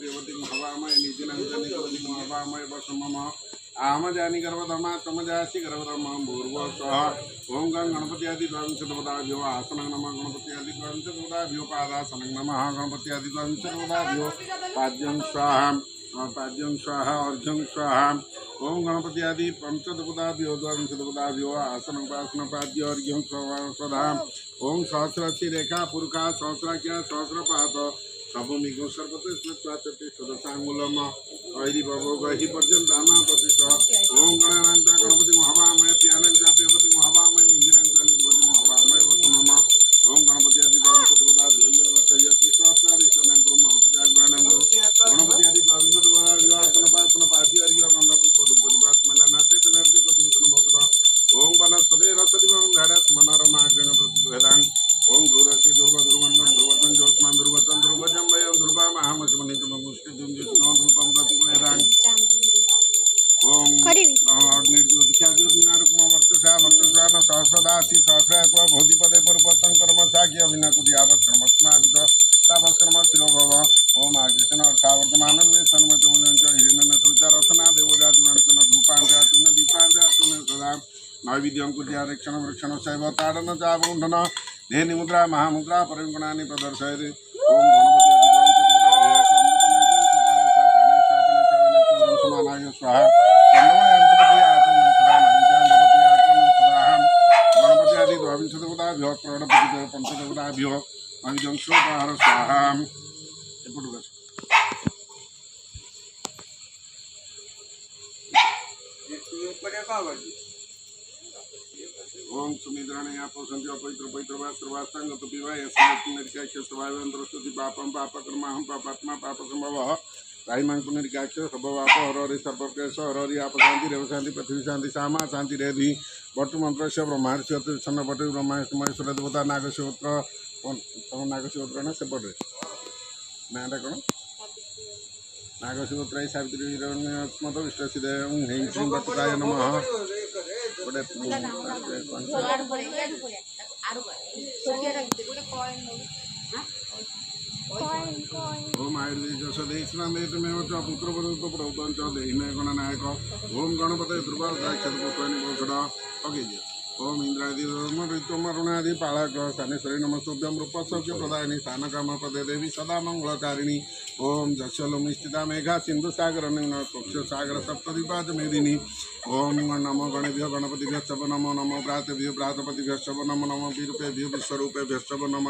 देवती हवामय निजिनांजनि कवति हवामय वसमम आमजानि गर्भधर्मा समजासि गर्भधर्मं भूर्भुवः स्वः ओम गं गणपति आदि द्वाविंशतिपदाभ्यो आसनं नमः गणपति आदि द्वाविंशतिपदाभ्यो पादासनं नमः गणपति आदि द्वाविंशतिपदाभ्यो पाद्यं स्वाहा पाद्यं स्वाहा अर्घ्यं स्वाहा ओम गणपति आदि पंचदपदाभ्यो द्वाविंशतिपदाभ्यो आसनं उपासनं पाद्य अर्घ्यं स्वाहा स्वधा ओम सहस्राक्षी रेखा पुरुषा सहस्राख्या सहस्रपाद सबमिगो सर्वते स्मृत्वाचते सदसांगुलम ऐरि भवो गहि पर्यन्त अनापतिष्ठ ओम गणानांचा गणपति हवामय प्रियानांचा प्रियपति हवामय निधिनांचा निधिपति हवामय वसमम ओम गणपति आदि द्वाविंशतिपदा द्वय्यवचयति सहस्राधिष्ठानं कुर्मः पूजाग्रहणं गणपति आदि द्वाविंशतिपदा विवाहसनपासन पाद्य अर्घ्य गणपति पदुपदिवात्मनाते तनर्थे कथुषण भगवान ओम वनस्पति रसति भवं धाडा मनोरमा अग्रेण प्रतिगृहदां ओम ध्रुवति ध्रुव ध्रुवन्दं ध्रुवतं ज्योत्स्मान ध्रुवतं ध्रुवजं वयं ध्रुवा महामस्मनितममुष्टि ध्रुवं ध्रुवं प्रतिगृहदां ओम अग्निर्ज्योतिषा ज्योतिनारुक्म वर्चसा वर्चस्वान सहस्रदासी सहस्रत्व भूतिपदे परपतं कर्म साख्य अभिनकुति यावत् कर्मस्माभित तावत्कर्म स्थिरो भव ओम आकृष्ण अर्थावर्तमानं वे सन्मतमुञ्च हिरण्यन सुचारथना देवजातिमर्चन धूपाञ्चातुन दीपाञ्चातुन सदा नैवेद्यं कुर्यारक्षण वृक्षण शैव ताडन चावुण्डन धेनि मुद्रा महामुद्रा परिगुणानि प्रदर्शयति ओम गणपति स्वाहा गणपति आदि द्वाविंशतिपदाभ्यो प्रणपति पंचदपदाभ्यो अभिजं स्वोपहार स्वाहा ओम सुमिद्राणे पोषन्ति अपवित्र पवित्रवा सर्वास्तांग तो पिवा यस्मिन् सर्वावेन्द्रस्तुति पापं पापकर्माहं पापात्मा पापसंभवः राहिमां पुनरिकाक्ष सबवाप हरहरि सर्वकेश हरहरि आप शांति रेव शांति पृथ्वी शांति सामा शांति रेधि भट्टु मंत्रस्य ब्रह्मर्षि अतिछन्न भट्टु ब्रह्मेश्वर देवता नागशिवोत्र तम नागशिवोत्र ना सेपटे नाटा कौन नागशिवोत्र सावित्री स्मत इष्ट सिद्धे हें श्रीं भट्टाय नमः गोटे ओम आयुर्वेद देशनादेतमेव च पुत्रवरुत प्रभुत्वं च देहिमे गणनायक ओम गणपते दुर्गा दाक्षत पुष्पाणि भूषण अगेय ओम इंद्रादि ऋतुमरुणादि पालक शनेश्वरी नमस्तुभ्यं रूपसौख्य प्रदायिनी स्थानकाम पदे देवी सदा मंगलकारिणी ओम जस्यलोमिस्थिता मेघा सिंधु सागर न्यून स्वच्छ सागर सप्तद्वीपाज मेदिनी ओम नमो गणेभ्यो गणपतिभ्यो नमो नमो व्रातेभ्यो व्रातपतिभ्यो नमो नमो विरूपेभ्यो विश्वरूपेभ्यो नमो